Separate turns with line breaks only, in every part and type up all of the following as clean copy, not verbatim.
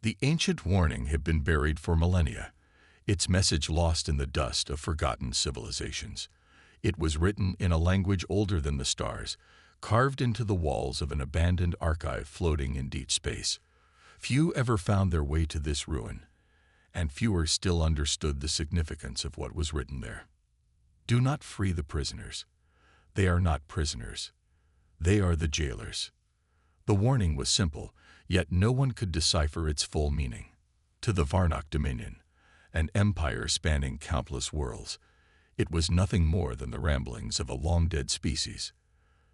The ancient warning had been buried for millennia, its message lost in the dust of forgotten civilizations. It was written in a language older than the stars, carved into the walls of an abandoned archive floating in deep space. Few ever found their way to this ruin, and fewer still understood the significance of what was written there. Do not free the prisoners. They are not prisoners. They are the jailers. The warning was simple, yet no one could decipher its full meaning. To the Varnock Dominion, an empire spanning countless worlds, it was nothing more than the ramblings of a long-dead species.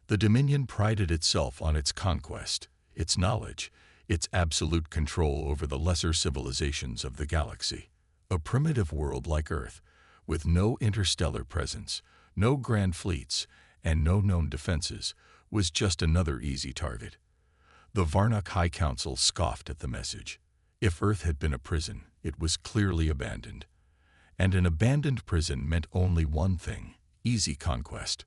The Dominion prided itself on its conquest, its knowledge, its absolute control over the lesser civilizations of the galaxy. A primitive world like Earth, with no interstellar presence, no grand fleets, and no known defenses, was just another easy target. The Varnock High Council scoffed at the message. If Earth had been a prison, it was clearly abandoned. And an abandoned prison meant only one thing: easy conquest.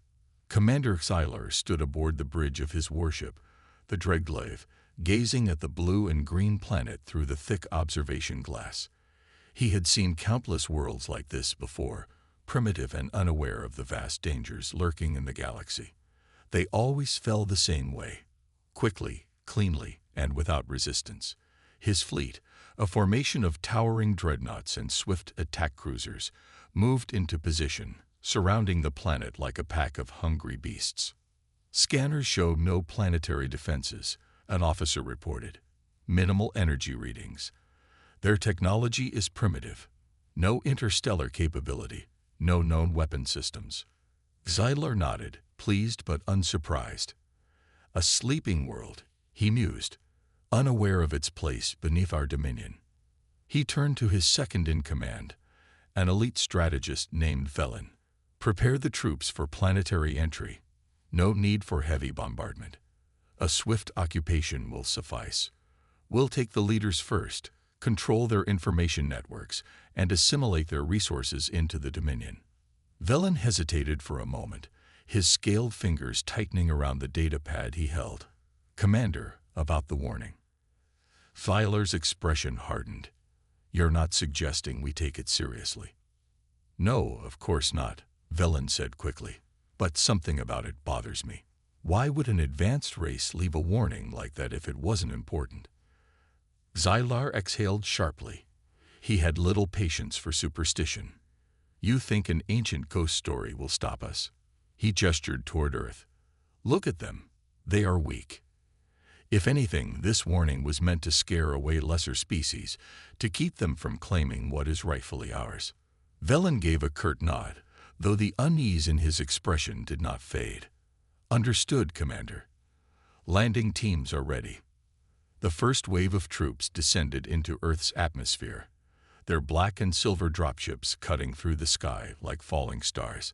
Commander Xylar stood aboard the bridge of his warship, the Dreadglaive, gazing at the blue and green planet through the thick observation glass. He had seen countless worlds like this before, primitive and unaware of the vast dangers lurking in the galaxy. They always fell the same way, quickly, cleanly, and without resistance. His fleet, a formation of towering dreadnoughts and swift attack cruisers, moved into position, surrounding the planet like a pack of hungry beasts. Scanners showed no planetary defenses, an officer reported. Minimal energy readings. Their technology is primitive. No interstellar capability, no known weapon systems. Xylar nodded, pleased but unsurprised. A sleeping world, he mused, unaware of its place beneath our dominion. He turned to his second-in-command, an elite strategist named Velen. Prepare the troops for planetary entry. No need for heavy bombardment. A swift occupation will suffice. We'll take the leaders first, control their information networks, and assimilate their resources into the Dominion. Velen hesitated for a moment, his scaled fingers tightening around the data pad he held. Commander, about the warning. Xylar's expression hardened. You're not suggesting we take it seriously? No, of course not, Velen said quickly. But something about it bothers me. Why would an advanced race leave a warning like that if it wasn't important? Xylar exhaled sharply. He had little patience for superstition. You think an ancient ghost story will stop us? He gestured toward Earth. Look at them. They are weak. If anything, this warning was meant to scare away lesser species, to keep them from claiming what is rightfully ours. Velen gave a curt nod, though the unease in his expression did not fade. Understood, Commander. Landing teams are ready. The first wave of troops descended into Earth's atmosphere, their black and silver dropships cutting through the sky like falling stars.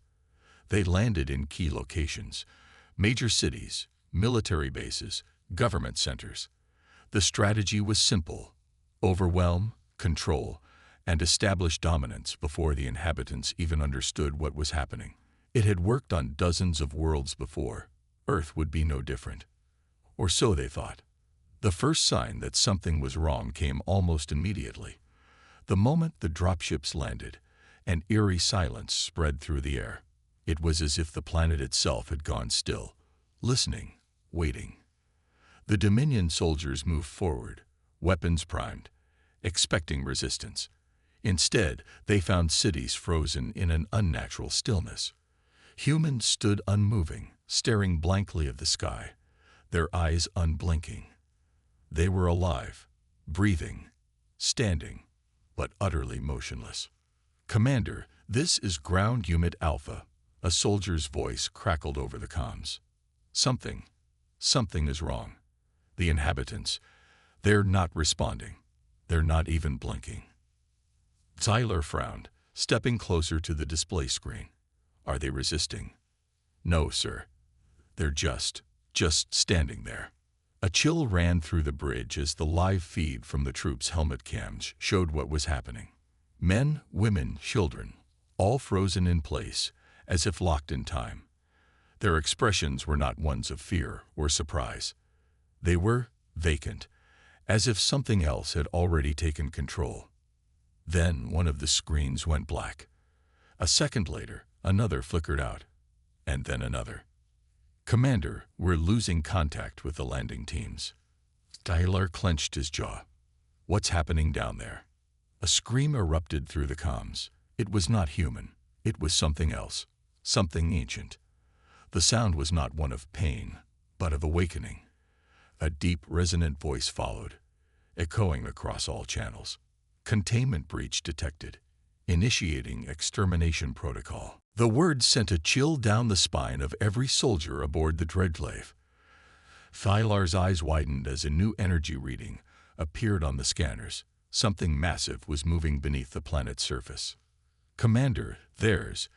They landed in key locations, major cities, military bases, government centers. The strategy was simple: overwhelm, control, and establish dominance before the inhabitants even understood what was happening. It had worked on dozens of worlds before. Earth would be no different. Or so they thought. The first sign that something was wrong came almost immediately. The moment the dropships landed, an eerie silence spread through the air. It was as if the planet itself had gone still, listening, waiting. The Dominion soldiers moved forward, weapons primed, expecting resistance. Instead, they found cities frozen in an unnatural stillness. Humans stood unmoving, staring blankly at the sky, their eyes unblinking. They were alive, breathing, standing, but utterly motionless. Commander, this is Ground Unit Alpha. A soldier's voice crackled over the comms. Something is wrong. The inhabitants, they're not responding. They're not even blinking. Xylar frowned, stepping closer to the display screen. Are they resisting? No, sir. They're just standing there. A chill ran through the bridge as the live feed from the troops' helmet cams showed what was happening. Men, women, children, all frozen in place, as if locked in time. Their expressions were not ones of fear or surprise. They were vacant, as if something else had already taken control. Then one of the screens went black. A second later, another flickered out, and then another. "Commander, we're losing contact with the landing teams." Xylar clenched his jaw. "What's happening down there?" A scream erupted through the comms. It was not human. It was something else, something ancient. The sound was not one of pain, but of awakening. A deep, resonant voice followed, echoing across all channels. "Containment breach detected. Initiating extermination protocol." The words sent a chill down the spine of every soldier aboard the Dreadglaive. Xylar's eyes widened as a new energy reading appeared on the scanners. Something massive was moving beneath the planet's surface. "Commander, there's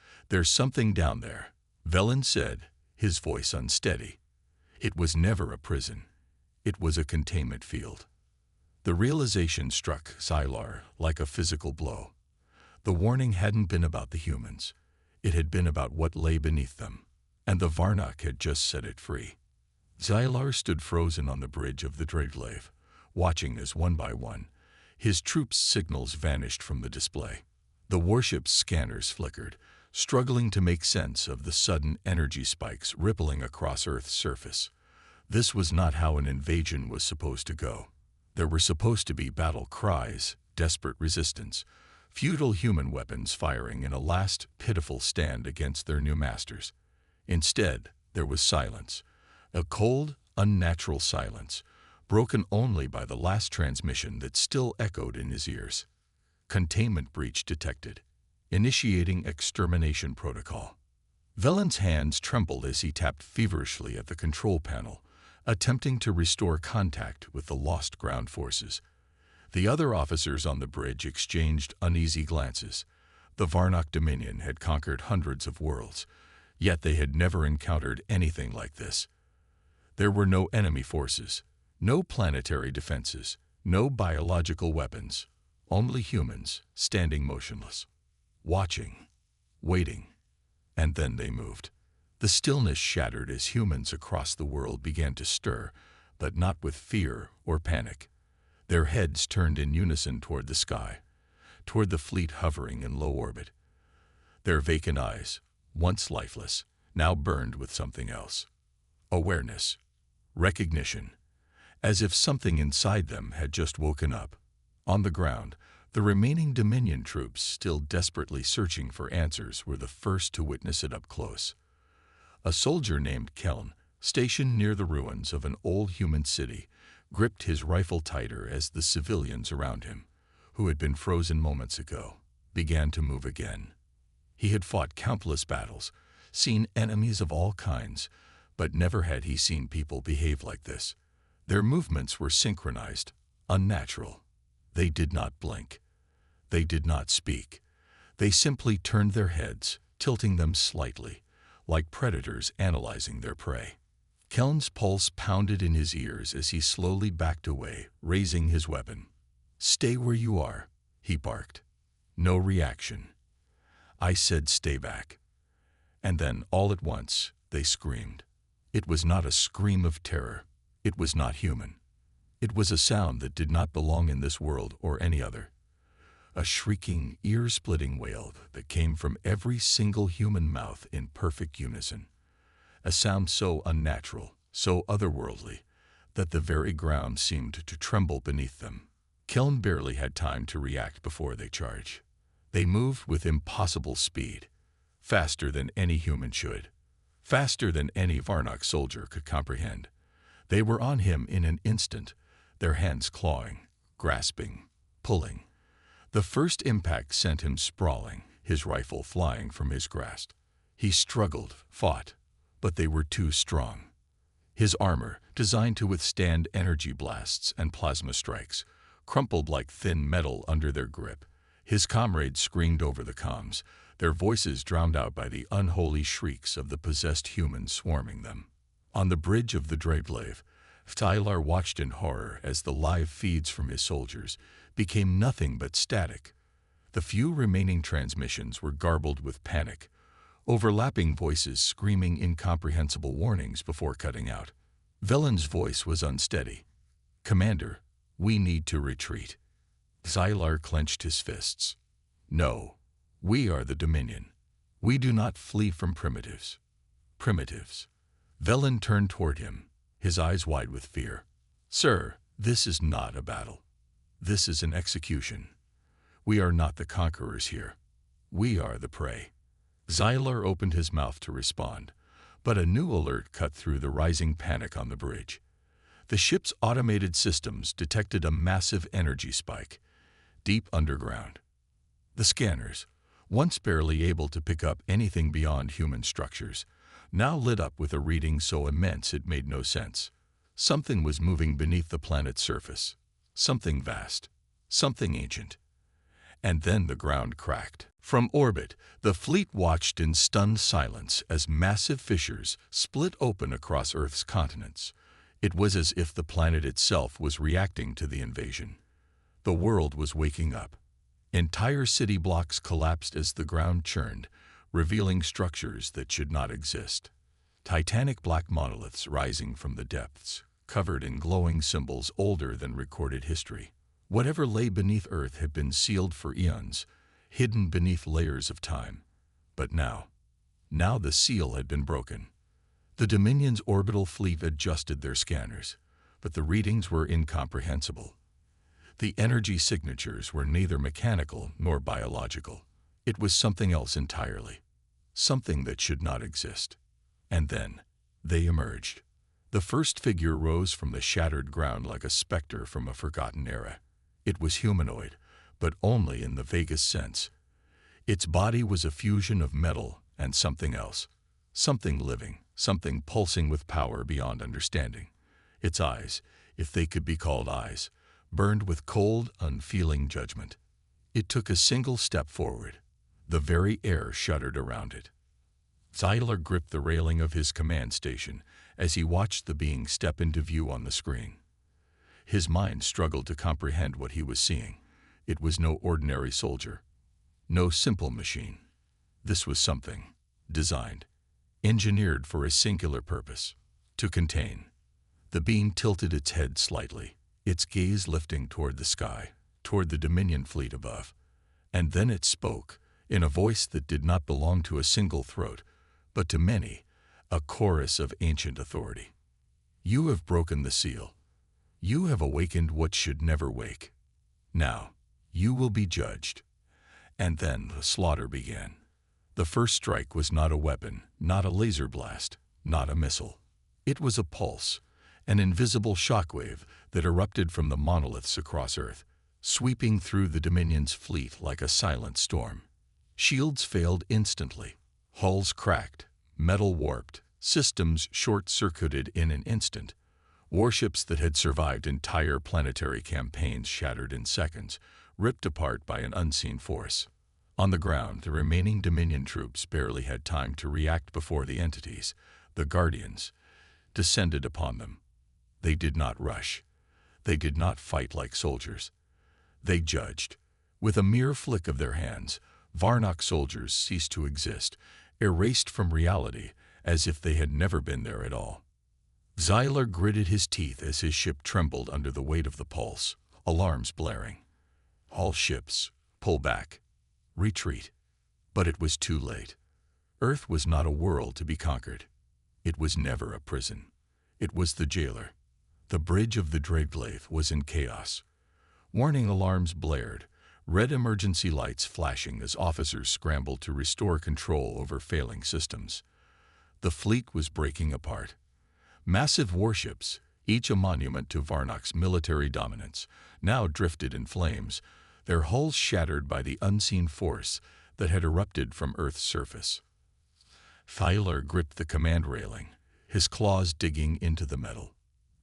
something down there," Velen said, his voice unsteady. It was never a prison. It was a containment field. The realization struck Xylar like a physical blow. The warning hadn't been about the humans. It had been about what lay beneath them, and the Varnock had just set it free. Xylar stood frozen on the bridge of the Dreadglaive, watching as one by one, his troops' signals vanished from the display. The warship's scanners flickered, struggling to make sense of the sudden energy spikes rippling across Earth's surface. This was not how an invasion was supposed to go. There were supposed to be battle cries, desperate resistance, futile human weapons firing in a last pitiful stand against their new masters. Instead, there was silence, a cold, unnatural silence, broken only by the last transmission that still echoed in his ears. "Containment breach detected. Initiating extermination protocol." Velen's hands trembled as he tapped feverishly at the control panel, attempting to restore contact with the lost ground forces. The other officers on the bridge exchanged uneasy glances. The Varnock Dominion had conquered hundreds of worlds, yet they had never encountered anything like this. There were no enemy forces, no planetary defenses, no biological weapons, only humans standing motionless, watching, waiting, and then they moved. The stillness shattered as humans across the world began to stir, but not with fear or panic. Their heads turned in unison toward the sky, toward the fleet hovering in low orbit. Their vacant eyes, once lifeless, now burned with something else. Awareness, recognition, as if something inside them had just woken up. On the ground, the remaining Dominion troops, still desperately searching for answers, were the first to witness it up close. A soldier named Keln, stationed near the ruins of an old human city, gripped his rifle tighter as the civilians around him, who had been frozen moments ago, began to move again. He had fought countless battles, seen enemies of all kinds, but never had he seen people behave like this. Their movements were synchronized, unnatural. They did not blink. They did not speak. They simply turned their heads, tilting them slightly, like predators analyzing their prey. Keln's pulse pounded in his ears as he slowly backed away, raising his weapon. "Stay where you are," he barked. No reaction. "I said stay back." And then, all at once, they screamed. It was not a scream of terror. It was not human. It was a sound that did not belong in this world or any other. A shrieking, ear-splitting wail that came from every single human mouth in perfect unison. A sound so unnatural, so otherworldly, that the very ground seemed to tremble beneath them. Keln barely had time to react before they charged. They moved with impossible speed, faster than any human should, faster than any Varnock soldier could comprehend. They were on him in an instant, their hands clawing, grasping, pulling. The first impact sent him sprawling, his rifle flying from his grasp. He struggled, fought, but they were too strong. His armor, designed to withstand energy blasts and plasma strikes, crumpled like thin metal under their grip. His comrades screamed over the comms, their voices drowned out by the unholy shrieks of the possessed humans swarming them. On the bridge of the Dreadglaive, Xylar watched in horror as the live feeds from his soldiers became nothing but static. The few remaining transmissions were garbled with panic, overlapping voices screaming incomprehensible warnings before cutting out. Velen's voice was unsteady. "Commander, We need to retreat. Xylar clenched his fists. No, we are the Dominion. We do not flee from primitives. Primitives. Velen turned toward him, his eyes wide with fear. Sir, this is not a battle. This is an execution. We are not the conquerors here. We are the prey. Xylar opened his mouth to respond, but a new alert cut through the rising panic on the bridge. The ship's automated systems detected a massive energy spike, deep underground. The scanners, once barely able to pick up anything beyond human structures, now lit up with a reading so immense it made no sense. Something was moving beneath the planet's surface. Something vast. Something ancient. And then the ground cracked. From orbit, the fleet watched in stunned silence as massive fissures split open across Earth's continents. It was as if the planet itself was reacting to the invasion. The world was waking up. Entire city blocks collapsed as the ground churned, revealing structures that should not exist. Titanic black monoliths rising from the depths, covered in glowing symbols older than recorded history. Whatever lay beneath Earth had been sealed for eons, hidden beneath layers of time. But now the seal had been broken. The Dominion's orbital fleet adjusted their scanners, but the readings were incomprehensible. The energy signatures were neither mechanical nor biological. It was something else entirely, something that should not exist. And then they emerged. The first figure rose from the shattered ground like a specter from a forgotten era. It was humanoid, but only in the vaguest sense. Its body was a fusion of metal and something else, something living, something pulsing with power beyond understanding. Its eyes, if they could be called eyes, burned with cold, unfeeling judgment. It took a single step forward. The very air shuddered around it. Xylar gripped the railing of his command station as he watched the being step into view on the screen. His mind struggled to comprehend what he was seeing. It was no ordinary soldier, no simple machine. This was something designed, engineered for a singular purpose: to contain. The being tilted its head slightly, its gaze lifting toward the sky, toward the Dominion fleet above. And then it spoke, in a voice that did not belong to a single throat, but to many, a chorus of ancient authority. You have broken the seal. You have awakened what should never wake. Now, you will be judged. And then the slaughter began. The first strike was not a weapon, not a laser blast, not a missile. It was a pulse, an invisible shockwave that erupted from the monoliths across Earth, sweeping through the Dominion's fleet like a silent storm. Shields failed instantly. Hulls cracked, metal warped, systems short-circuited in an instant. Warships that had survived entire planetary campaigns shattered in seconds, ripped apart by an unseen force. On the ground, the remaining Dominion troops barely had time to react before the entities, the Guardians, descended upon them. They did not rush. They did not fight like soldiers. They judged. With a mere flick of their hands, Varnock soldiers ceased to exist, erased from reality as if they had never been there at all. Xylar gritted his teeth as his ship trembled under the weight of the pulse, alarms blaring. All ships, pull back. Retreat. But it was too late. Earth was not a world to be conquered. It was never a prison. It was the jailer. The bridge of the Dreadglaive was in chaos. Warning alarms blared, red emergency lights flashing as officers scrambled to restore control over failing systems. The fleet was breaking apart. Massive warships, each a monument to Varnock's military dominance, now drifted in flames, their hulls shattered by the unseen force that had erupted from Earth's surface. Xylar gripped the command railing, his claws digging into the metal.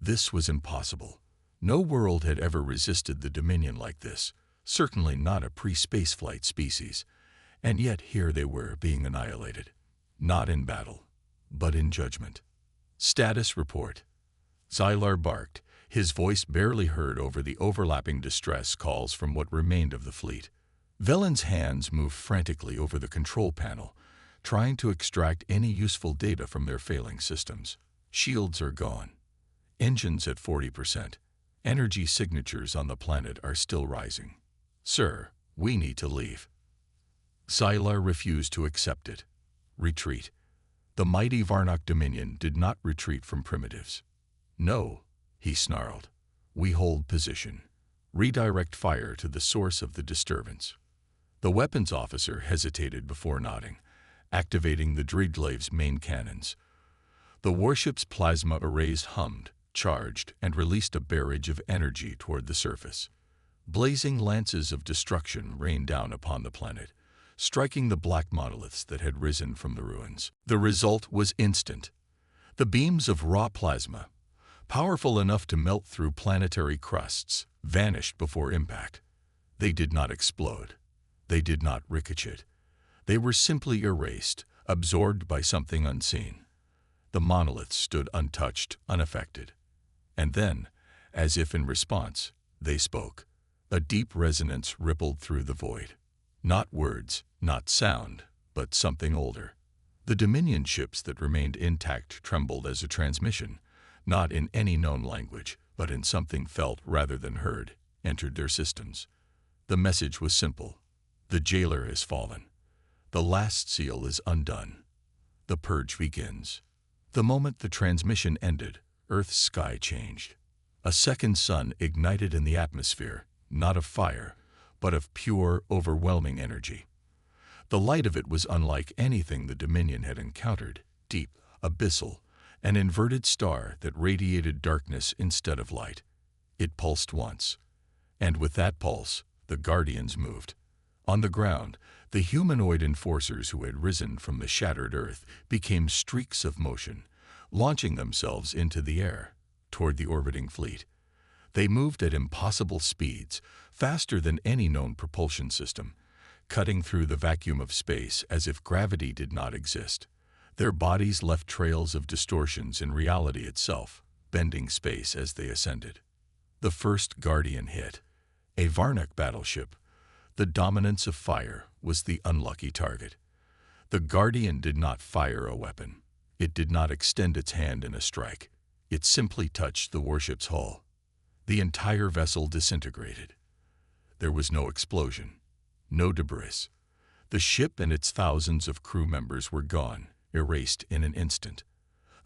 This was impossible. No world had ever resisted the Dominion like this, certainly not a pre-spaceflight species. And yet here they were being annihilated. Not in battle, but in judgment. Status report. Xylar barked, his voice barely heard over the overlapping distress calls from what remained of the fleet. Velen's hands moved frantically over the control panel, trying to extract any useful data from their failing systems. Shields are gone. Engines at 40%. Energy signatures on the planet are still rising. Sir, we need to leave. Xylar refused to accept it. Retreat. The mighty Varnock Dominion did not retreat from primitives. No, he snarled. We hold position. Redirect fire to the source of the disturbance. The weapons officer hesitated before nodding, activating the Driglave's main cannons. The warship's plasma arrays hummed, charged, and released a barrage of energy toward the surface. Blazing lances of destruction rained down upon the planet, striking the black monoliths that had risen from the ruins. The result was instant. The beams of raw plasma, powerful enough to melt through planetary crusts, vanished before impact. They did not explode. They did not ricochet. They were simply erased, absorbed by something unseen. The monoliths stood untouched, unaffected. And then, as if in response, they spoke. A deep resonance rippled through the void. Not words, not sound, but something older. The Dominion ships that remained intact trembled as a transmission, not in any known language, but in something felt rather than heard, entered their systems. The message was simple. The Xylar has fallen. The last seal is undone. The purge begins. The moment the transmission ended, Earth's sky changed. A second sun ignited in the atmosphere, not of fire, but of pure, overwhelming energy. The light of it was unlike anything the Dominion had encountered, deep, abyssal, an inverted star that radiated darkness instead of light. It pulsed once, and with that pulse, the Guardians moved. On the ground, the humanoid enforcers who had risen from the shattered Earth became streaks of motion, launching themselves into the air, toward the orbiting fleet. They moved at impossible speeds, faster than any known propulsion system, cutting through the vacuum of space as if gravity did not exist. Their bodies left trails of distortions in reality itself, bending space as they ascended. The first Guardian hit. A Varnock battleship. The dominance of fire was the unlucky target. The Guardian did not fire a weapon. It did not extend its hand in a strike. It simply touched the warship's hull. The entire vessel disintegrated. There was no explosion, no debris. The ship and its thousands of crew members were gone, erased in an instant.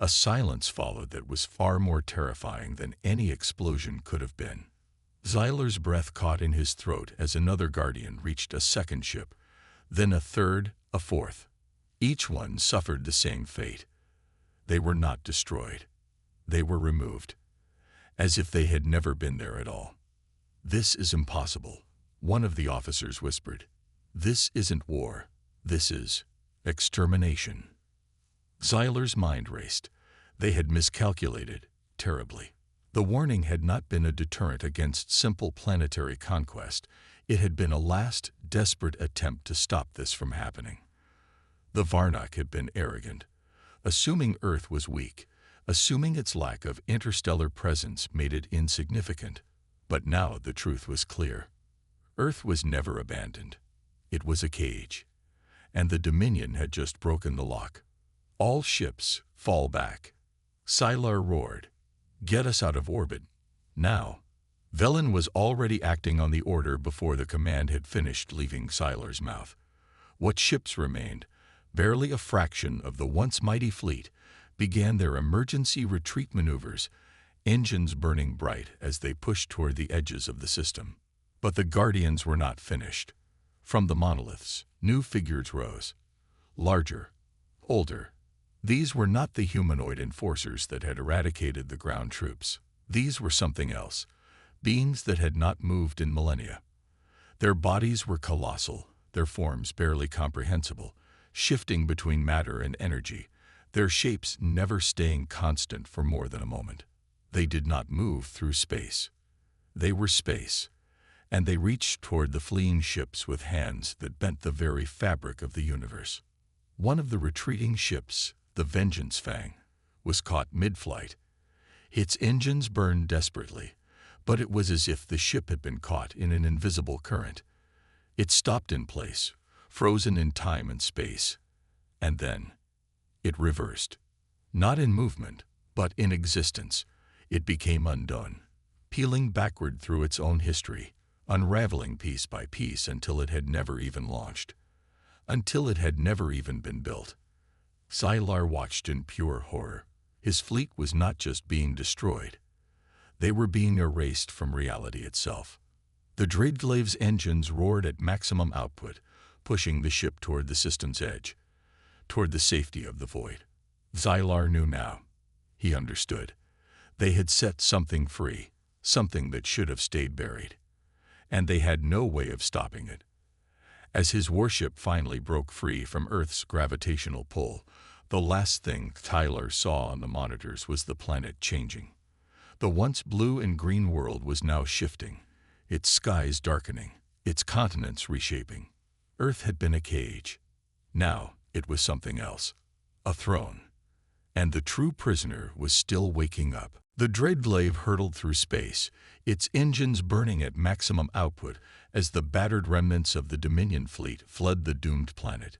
A silence followed that was far more terrifying than any explosion could have been. Xylar's breath caught in his throat as another Guardian reached a second ship, then a third, a fourth. Each one suffered the same fate. They were not destroyed. They were removed, as if they had never been there at all. "This is impossible," one of the officers whispered. "This isn't war. This is extermination." Xylar's mind raced. They had miscalculated, terribly. The warning had not been a deterrent against simple planetary conquest. It had been a last, desperate attempt to stop this from happening. The Varnock had been arrogant, assuming Earth was weak, assuming its lack of interstellar presence made it insignificant. But now the truth was clear. Earth was never abandoned. It was a cage. And the Dominion had just broken the lock. "All ships, fall back." Xylar roared. "Get us out of orbit. Now." Velen was already acting on the order before the command had finished leaving Xylar's mouth. What ships remained, barely a fraction of the once mighty fleet, began their emergency retreat maneuvers, engines burning bright as they pushed toward the edges of the system. But the Guardians were not finished. From the monoliths, new figures rose. Larger, older. These were not the humanoid enforcers that had eradicated the ground troops. These were something else, beings that had not moved in millennia. Their bodies were colossal, their forms barely comprehensible, shifting between matter and energy, their shapes never staying constant for more than a moment. They did not move through space. They were space, and they reached toward the fleeing ships with hands that bent the very fabric of the universe. One of the retreating ships, the Vengeance Fang, was caught mid-flight. Its engines burned desperately, but it was as if the ship had been caught in an invisible current. It stopped in place, frozen in time and space, and then it reversed. Not in movement, but in existence. It became undone, peeling backward through its own history, unraveling piece by piece until it had never even launched, until it had never even been built. Xylar watched in pure horror. His fleet was not just being destroyed. They were being erased from reality itself. The Dreadglave's engines roared at maximum output, pushing the ship toward the system's edge, toward the safety of the void. Xylar knew now. He understood. They had set something free, something that should have stayed buried. And they had no way of stopping it. As his warship finally broke free from Earth's gravitational pull, the last thing Xylar saw on the monitors was the planet changing. The once blue and green world was now shifting, its skies darkening, its continents reshaping. Earth had been a cage. Now it was something else, a throne. And the true prisoner was still waking up. The Dreadglave hurtled through space, its engines burning at maximum output as the battered remnants of the Dominion fleet fled the doomed planet.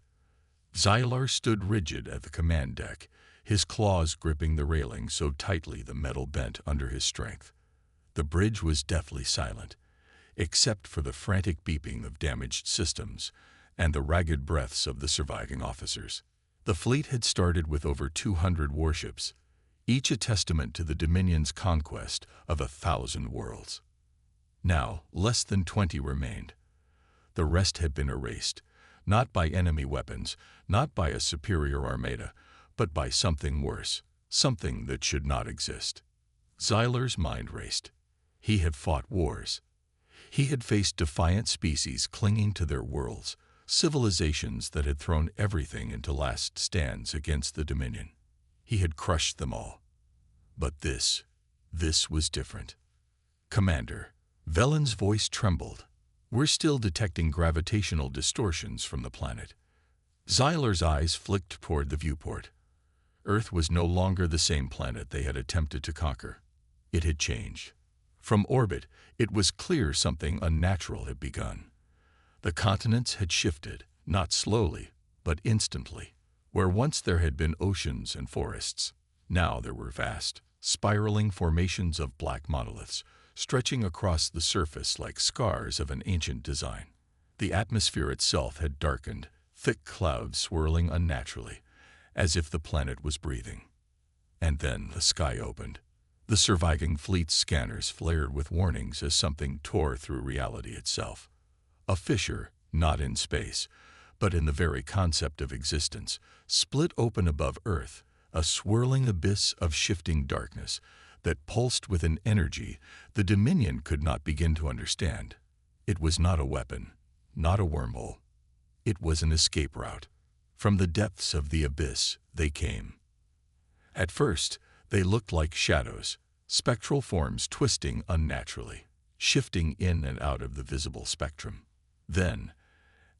Xylar stood rigid at the command deck, his claws gripping the railing so tightly the metal bent under his strength. The bridge was deathly silent, except for the frantic beeping of damaged systems and the ragged breaths of the surviving officers. The fleet had started with over 200 warships, each a testament to the Dominion's conquest of 1,000 worlds. Now, less than 20 remained. The rest had been erased, not by enemy weapons, not by a superior armada, but by something worse, something that should not exist. Xylar's mind raced. He had fought wars. He had faced defiant species clinging to their worlds, civilizations that had thrown everything into last stands against the Dominion. He had crushed them all. But this was different. Commander, Velen's voice trembled. We're still detecting gravitational distortions from the planet. Xylar's eyes flicked toward the viewport. Earth was no longer the same planet they had attempted to conquer. It had changed. From orbit, it was clear something unnatural had begun. The continents had shifted, not slowly, but instantly. Where once there had been oceans and forests, now there were vast, spiraling formations of black monoliths, stretching across the surface like scars of an ancient design. The atmosphere itself had darkened, thick clouds swirling unnaturally, as if the planet was breathing. And then the sky opened. The surviving fleet's scanners flared with warnings as something tore through reality itself. A fissure, not in space, but in the very concept of existence, split open above Earth, a swirling abyss of shifting darkness that pulsed with an energy the Dominion could not begin to understand. It was not a weapon, not a wormhole. It was an escape route. From the depths of the abyss, they came. At first, they looked like shadows, spectral forms twisting unnaturally, shifting in and out of the visible spectrum. Then,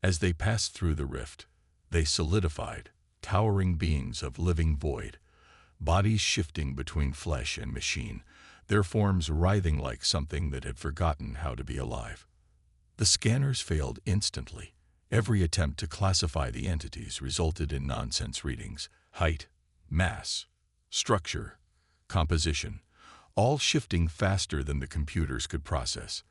as they passed through the rift, they solidified, towering beings of living void, bodies shifting between flesh and machine, their forms writhing like something that had forgotten how to be alive. The scanners failed instantly. Every attempt to classify the entities resulted in nonsense readings: height, mass, structure, composition, all shifting faster than the computers could process.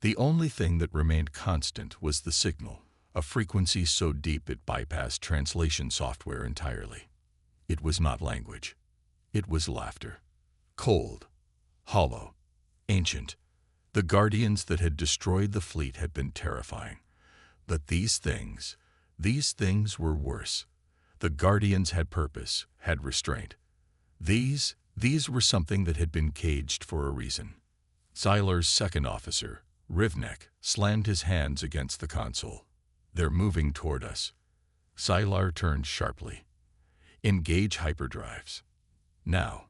The only thing that remained constant was the signal, a frequency so deep it bypassed translation software entirely. It was not language. It was laughter. Cold, hollow, ancient. The guardians that had destroyed the fleet had been terrifying. But these things were worse. The guardians had purpose, had restraint. These were something that had been caged for a reason. Xylar's second officer, Rivnek, slammed his hands against the console. They're moving toward us. Xylar turned sharply. Engage hyperdrives. Now.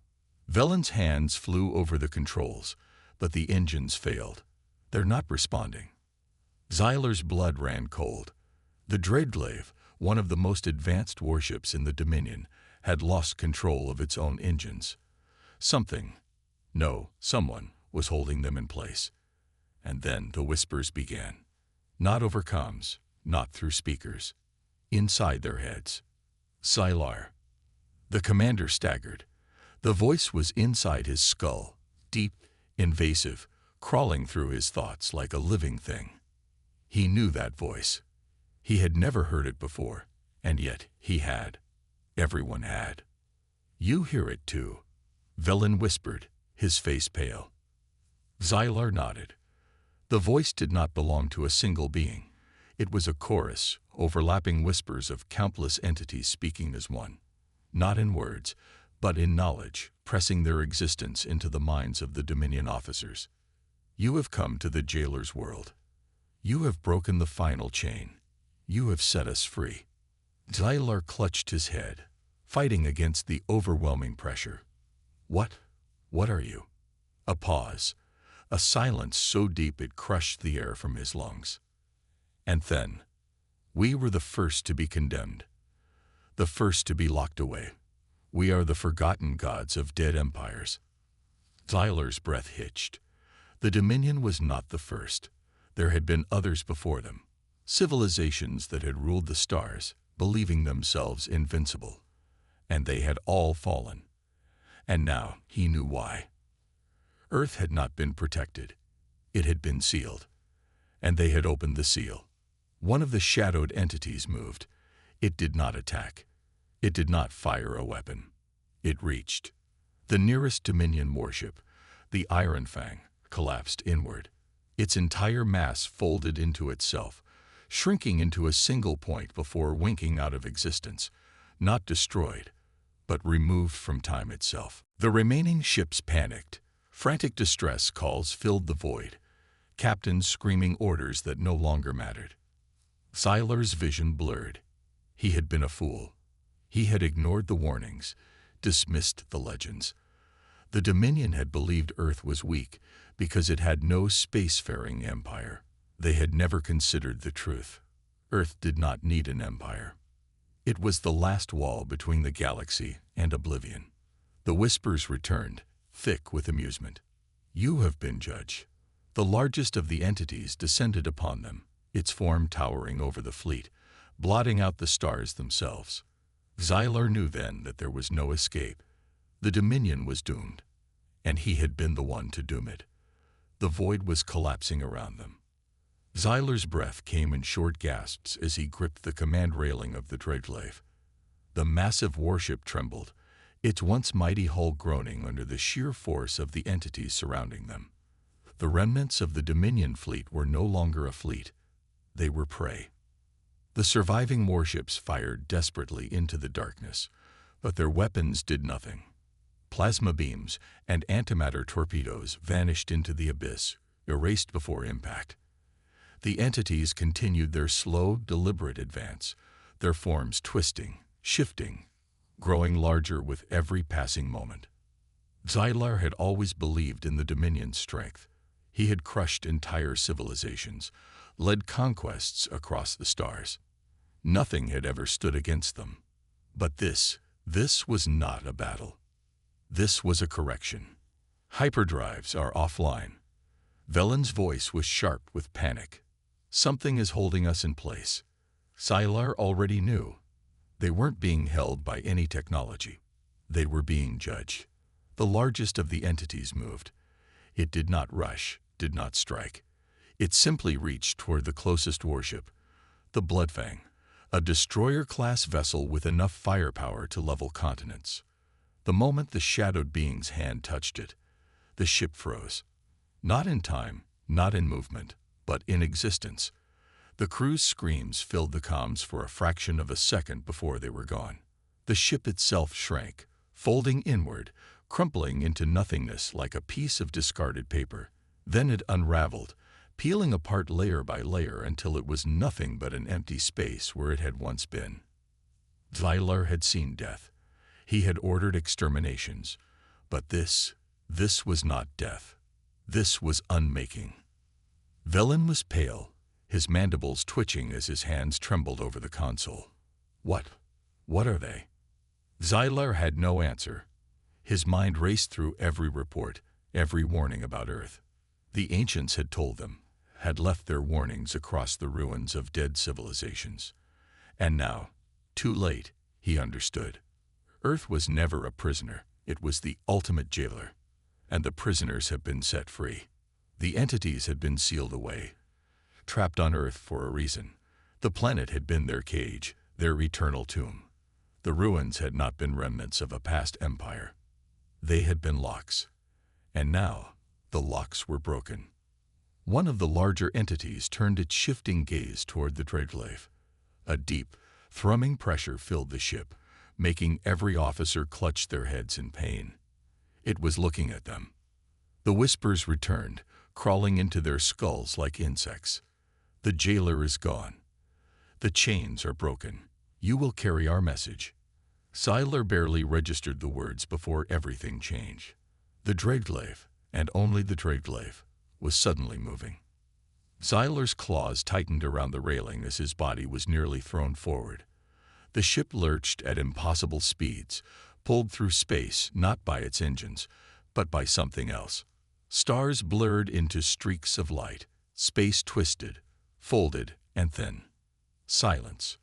Velen's hands flew over the controls, but the engines failed. They're not responding. Xylar's blood ran cold. The Dreadglave, one of the most advanced warships in the Dominion, had lost control of its own engines. Someone was holding them in place. And then the whispers began. Not over comms, not through speakers. Inside their heads. Xylar. The commander staggered. The voice was inside his skull, deep, invasive, crawling through his thoughts like a living thing. He knew that voice. He had never heard it before, and yet he had. Everyone had. "You hear it too," Velen whispered, his face pale. Xylar nodded. The voice did not belong to a single being. It was a chorus, overlapping whispers of countless entities speaking as one. Not in words, but in knowledge, pressing their existence into the minds of the Dominion officers. "You have come to the jailer's world. You have broken the final chain. You have set us free." Xylar clutched his head, fighting against the overwhelming pressure. What are you?" A pause, a silence so deep it crushed the air from his lungs. And then, "We were the first to be condemned, the first to be locked away. We are the forgotten gods of dead empires." Xylar's breath hitched. The Dominion was not the first. There had been others before them, civilizations that had ruled the stars, believing themselves invincible. And they had all fallen. And now he knew why. Earth had not been protected. It had been sealed. And they had opened the seal. One of the shadowed entities moved. It did not attack. It did not fire a weapon. It reached. The nearest Dominion warship, the Iron Fang, collapsed inward. Its entire mass folded into itself, shrinking into a single point before winking out of existence, not destroyed, but removed from time itself. The remaining ships panicked. Frantic distress calls filled the void, captains screaming orders that no longer mattered. Xylar's vision blurred. He had been a fool. He had ignored the warnings, dismissed the legends. The Dominion had believed Earth was weak because it had no spacefaring empire. They had never considered the truth. Earth did not need an empire. It was the last wall between the galaxy and oblivion. The whispers returned, thick with amusement. "You have been judge." The largest of the entities descended upon them, its form towering over the fleet, blotting out the stars themselves. Xylar knew then that there was no escape. The Dominion was doomed, and he had been the one to doom it. The void was collapsing around them. Xylar's breath came in short gasps as he gripped the command railing of the Dreadglaive. The massive warship trembled, its once mighty hull groaning under the sheer force of the entities surrounding them. The remnants of the Dominion fleet were no longer a fleet. They were prey. The surviving warships fired desperately into the darkness, but their weapons did nothing. Plasma beams and antimatter torpedoes vanished into the abyss, erased before impact. The entities continued their slow, deliberate advance, their forms twisting, shifting, growing larger with every passing moment. Xylar had always believed in the Dominion's strength. He had crushed entire civilizations, led conquests across the stars. Nothing had ever stood against them. But this was not a battle. This was a correction. Hyperdrives are offline. Velen's voice was sharp with panic. "Something is holding us in place." Xylar already knew. They weren't being held by any technology. They were being judged. The largest of the entities moved. It did not rush, did not strike. It simply reached toward the closest warship, the Bloodfang, a destroyer-class vessel with enough firepower to level continents. The moment the shadowed being's hand touched it, the ship froze. Not in time, not in movement, but in existence. The crew's screams filled the comms for a fraction of a second before they were gone. The ship itself shrank, folding inward, crumpling into nothingness like a piece of discarded paper. Then it unraveled, peeling apart layer by layer until it was nothing but an empty space where it had once been. Xylar had seen death. He had ordered exterminations. But this was not death. This was unmaking. Velen was pale, his mandibles twitching as his hands trembled over the console. What are they? Xylar had no answer. His mind raced through every report, every warning about Earth. The ancients had told them, had left their warnings across the ruins of dead civilizations. And now, too late, he understood. Earth was never a prisoner. It was the ultimate jailer. And the prisoners have been set free. The entities had been sealed away, trapped on Earth for a reason. The planet had been their cage, their eternal tomb. The ruins had not been remnants of a past empire. They had been locks. And now, the locks were broken. One of the larger entities turned its shifting gaze toward the Dreadglaive. A deep, thrumming pressure filled the ship, making every officer clutch their heads in pain. It was looking at them. The whispers returned, crawling into their skulls like insects. The jailer is gone. The chains are broken. You will carry our message. Xylar barely registered the words before everything changed. The Dreadglaive, and only the Dreadglaive, was suddenly moving. Xylar's claws tightened around the railing as his body was nearly thrown forward. The ship lurched at impossible speeds, pulled through space not by its engines, but by something else. Stars blurred into streaks of light, space twisted, folded, and thin. Silence.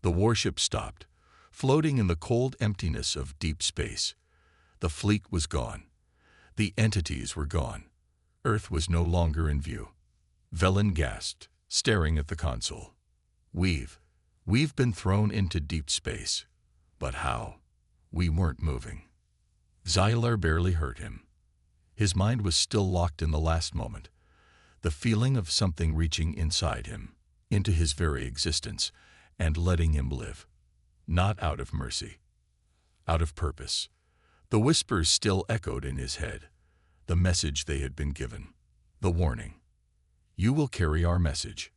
The warship stopped, floating in the cold emptiness of deep space. The fleet was gone. The entities were gone. Earth was no longer in view. Velen gasped, staring at the console. We've been thrown into deep space. But how? We weren't moving. Xylar barely heard him. His mind was still locked in the last moment. The feeling of something reaching inside him, into his very existence, and letting him live. Not out of mercy. Out of purpose. The whispers still echoed in his head. The message they had been given. The warning. You will carry our message.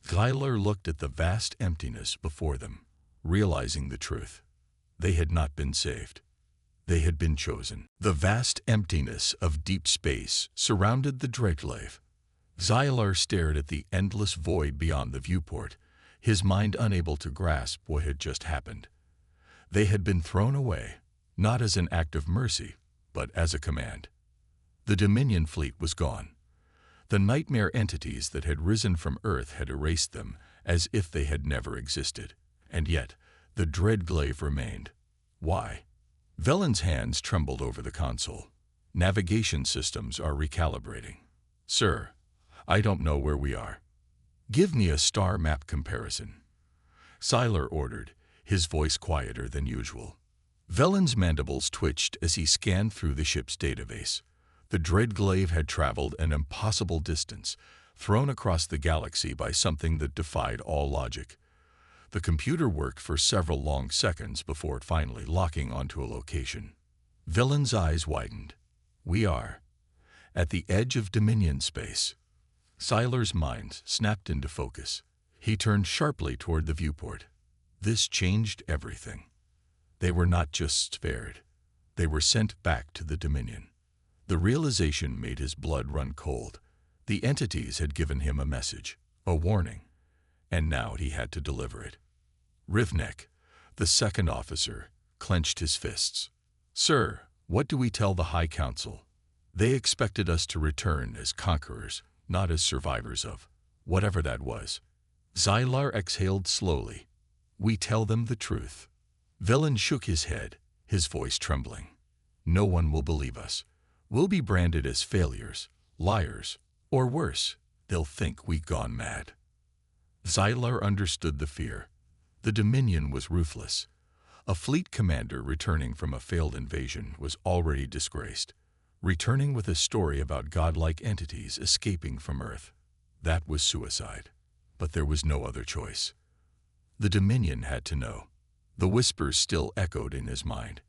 Xylar looked at the vast emptiness before them, realizing the truth. They had not been saved. They had been chosen. The vast emptiness of deep space surrounded the Dreadglaive. Xylar stared at the endless void beyond the viewport, his mind unable to grasp what had just happened. They had been thrown away, not as an act of mercy, but as a command. The Dominion fleet was gone. The nightmare entities that had risen from Earth had erased them, as if they had never existed. And yet, the Dreadglaive remained. Why? Velen's hands trembled over the console. Navigation systems are recalibrating. Sir, I don't know where we are. Give me a star map comparison. Xylar ordered, his voice quieter than usual. Velen's mandibles twitched as he scanned through the ship's database. The Dreadglaive had traveled an impossible distance, thrown across the galaxy by something that defied all logic. The computer worked for several long seconds before finally locking onto a location. Velen's eyes widened. We are at the edge of Dominion space. Xylar's mind snapped into focus. He turned sharply toward the viewport. This changed everything. They were not just spared. They were sent back to the Dominion. The realization made his blood run cold. The entities had given him a message, a warning, and now he had to deliver it. Rivnek, the second officer, clenched his fists. Sir, what do we tell the High Council? They expected us to return as conquerors, not as survivors of whatever that was. Xylar exhaled slowly. We tell them the truth. Velen shook his head, his voice trembling. No one will believe us. We'll be branded as failures, liars, or worse, they'll think we've gone mad. Xylar understood the fear. The Dominion was ruthless. A fleet commander returning from a failed invasion was already disgraced, returning with a story about godlike entities escaping from Earth. That was suicide. But there was no other choice. The Dominion had to know. The whispers still echoed in his mind.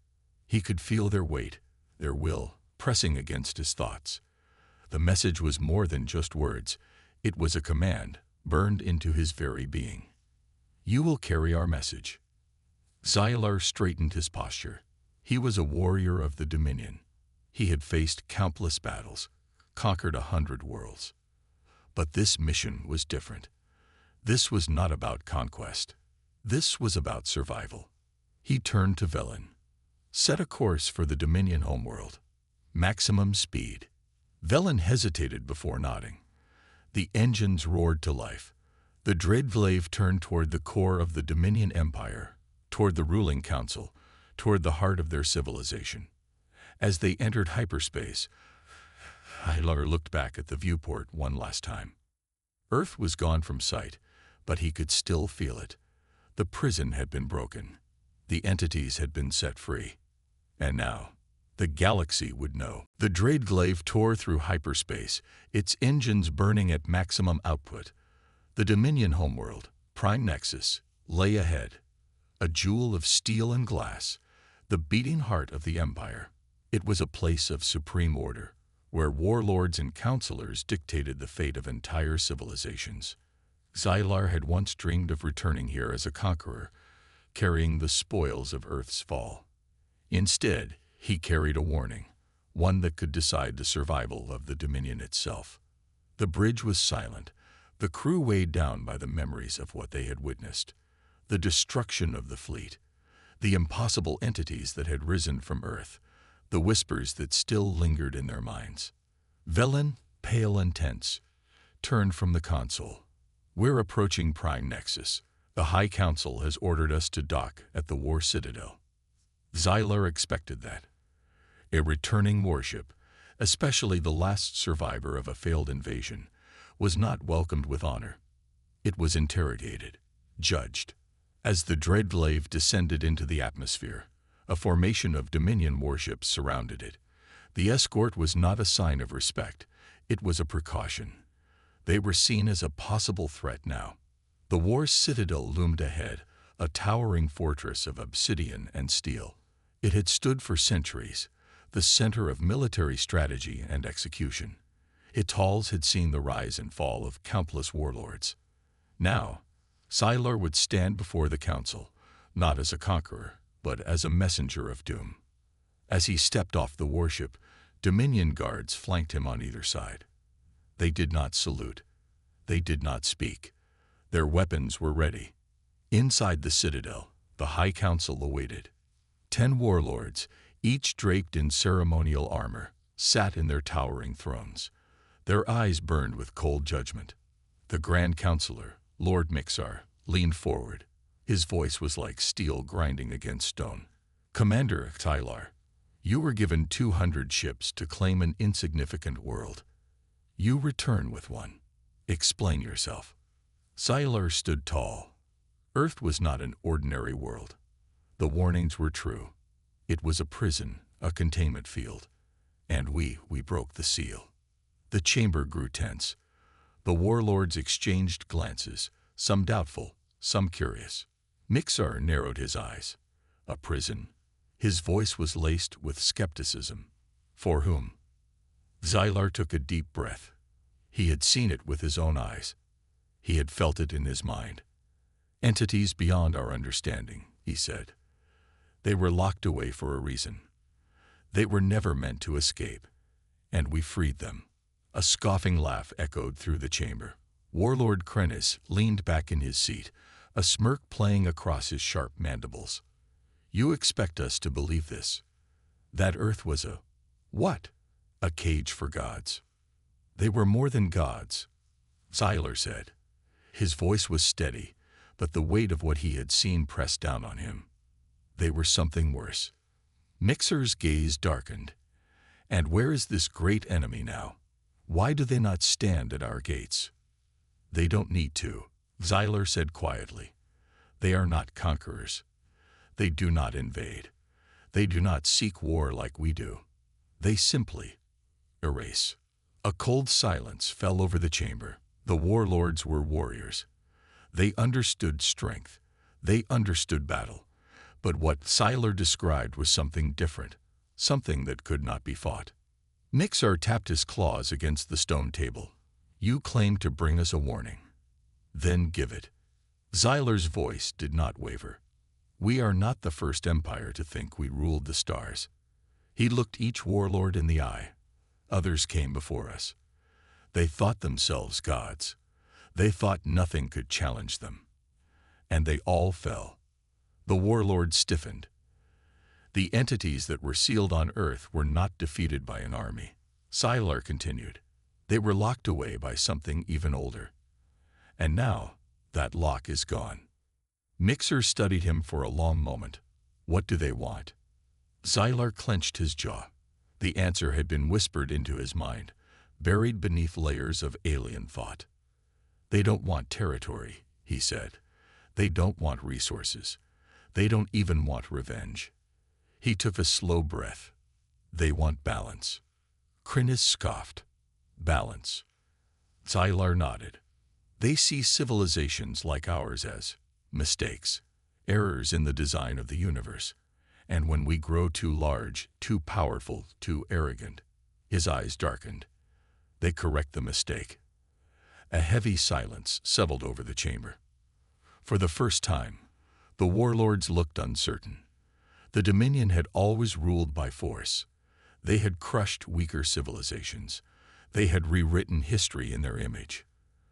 He could feel their weight, their will, pressing against his thoughts. The message was more than just words. It was a command, burned into his very being. You will carry our message. Xylar straightened his posture. He was a warrior of the Dominion. He had faced countless battles, conquered 100 worlds. But this mission was different. This was not about conquest. This was about survival. He turned to Velen. Set a course for the Dominion homeworld. Maximum speed. Velen hesitated before nodding. The engines roared to life. The Dreadglaive turned toward the core of the Dominion Empire, toward the ruling council, toward the heart of their civilization. As they entered hyperspace, Xylar looked back at the viewport one last time. Earth was gone from sight, but he could still feel it. The prison had been broken. The entities had been set free. And now, the galaxy would know. The Dreadglaive tore through hyperspace, its engines burning at maximum output. The Dominion homeworld, Prime Nexus, lay ahead. A jewel of steel and glass, the beating heart of the Empire. It was a place of supreme order, where warlords and counselors dictated the fate of entire civilizations. Xylar had once dreamed of returning here as a conqueror, carrying the spoils of Earth's fall. Instead, he carried a warning, one that could decide the survival of the Dominion itself. The bridge was silent, the crew weighed down by the memories of what they had witnessed, the destruction of the fleet, the impossible entities that had risen from Earth, the whispers that still lingered in their minds. Velen, pale and tense, turned from the console. "We're approaching Prime Nexus. The High Council has ordered us to dock at the War Citadel." Xylar expected that. A returning warship, especially the last survivor of a failed invasion, was not welcomed with honor. It was interrogated, judged. As the Dreadglaive descended into the atmosphere, a formation of Dominion warships surrounded it. The escort was not a sign of respect, it was a precaution. They were seen as a possible threat now. The War Citadel loomed ahead, a towering fortress of obsidian and steel. It had stood for centuries, the center of military strategy and execution. Its halls had seen the rise and fall of countless warlords. Now, Xylar would stand before the council, not as a conqueror, but as a messenger of doom. As he stepped off the warship, Dominion guards flanked him on either side. They did not salute. They did not speak. Their weapons were ready. Inside the citadel, the High Council awaited. 10 warlords, each draped in ceremonial armor, sat in their towering thrones. Their eyes burned with cold judgment. The Grand Counselor, Lord Mixar, leaned forward. His voice was like steel grinding against stone. "Commander Xylar, you were given 200 ships to claim an insignificant world. You return with one. Explain yourself." Xylar stood tall. Earth was not an ordinary world. The warnings were true. It was a prison, a containment field. And we broke the seal. The chamber grew tense. The warlords exchanged glances, some doubtful, some curious. Mixar narrowed his eyes. A prison. His voice was laced with skepticism. For whom? Xylar took a deep breath. He had seen it with his own eyes. He had felt it in his mind. "Entities beyond our understanding," he said. "They were locked away for a reason. They were never meant to escape, and we freed them." A scoffing laugh echoed through the chamber. Warlord Krennis leaned back in his seat, a smirk playing across his sharp mandibles. "You expect us to believe this? That Earth was a what? A cage for gods." "They were more than gods," Xylar said. His voice was steady, but the weight of what he had seen pressed down on him. "They were something worse." Mixar's gaze darkened. "And where is this great enemy now? Why do they not stand at our gates?" "They don't need to," Xylar said quietly. "They are not conquerors. They do not invade. They do not seek war like we do. They simply erase." A cold silence fell over the chamber. The warlords were warriors. They understood strength. They understood battle. But what Xylar described was something different, something that could not be fought. Mixar tapped his claws against the stone table. "You claim to bring us a warning. Then give it." Xylar's voice did not waver. "We are not the first empire to think we ruled the stars." He looked each warlord in the eye. "Others came before us. They thought themselves gods. They thought nothing could challenge them. And they all fell." The warlord stiffened. The entities that were sealed on Earth were not defeated by an army. Xylar continued. They were locked away by something even older. And now, that lock is gone. Mixar studied him for a long moment. "What do they want?" Xylar clenched his jaw. The answer had been whispered into his mind, buried beneath layers of alien thought. They don't want territory, he said. They don't want resources. They don't even want revenge. He took a slow breath. They want balance. Krynis scoffed. Balance. Xylar nodded. They see civilizations like ours as mistakes, errors in the design of the universe. And when we grow too large, too powerful, too arrogant, his eyes darkened. They correct the mistake. A heavy silence settled over the chamber. For the first time, the warlords looked uncertain. The Dominion had always ruled by force. They had crushed weaker civilizations. They had rewritten history in their image.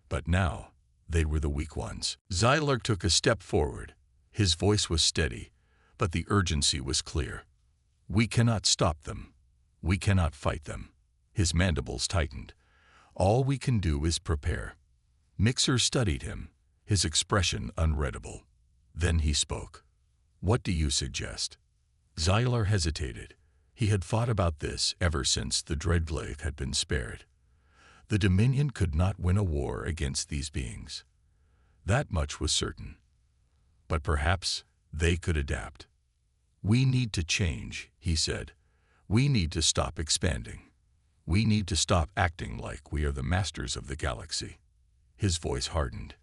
But now, they were the weak ones. Xylar took a step forward. His voice was steady, but the urgency was clear. We cannot stop them. We cannot fight them. His mandibles tightened. All we can do is prepare. Mixer studied him, his expression unreadable. Then he spoke. What do you suggest? Xylar hesitated. He had thought about this ever since the Dreadglaive had been spared. The Dominion could not win a war against these beings. That much was certain. But perhaps they could adapt. We need to change, he said. We need to stop expanding. We need to stop acting like we are the masters of the galaxy. His voice hardened.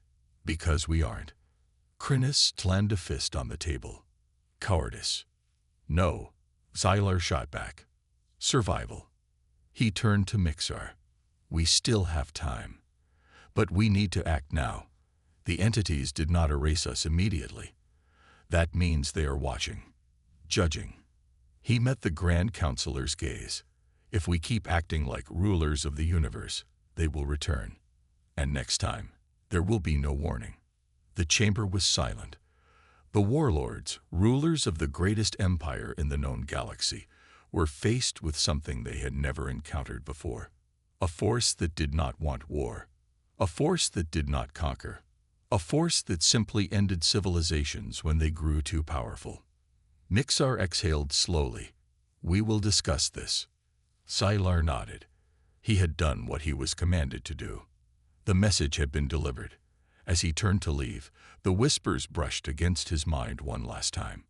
Because we aren't. Krynis slammed a fist on the table. Cowardice. No, Xylar shot back. Survival. He turned to Mixar. We still have time. But we need to act now. The entities did not erase us immediately. That means they are watching, judging. He met the Grand Counselor's gaze. If we keep acting like rulers of the universe, they will return. And next time, there will be no warning. The chamber was silent. The warlords, rulers of the greatest empire in the known galaxy, were faced with something they had never encountered before. A force that did not want war. A force that did not conquer. A force that simply ended civilizations when they grew too powerful. Mixar exhaled slowly. We will discuss this. Xylar nodded. He had done what he was commanded to do. The message had been delivered. As he turned to leave, the whispers brushed against his mind one last time.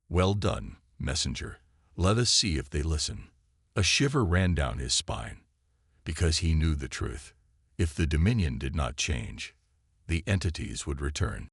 Well done, messenger. Let us see if they listen. A shiver ran down his spine. Because he knew the truth. If the Dominion did not change, the entities would return.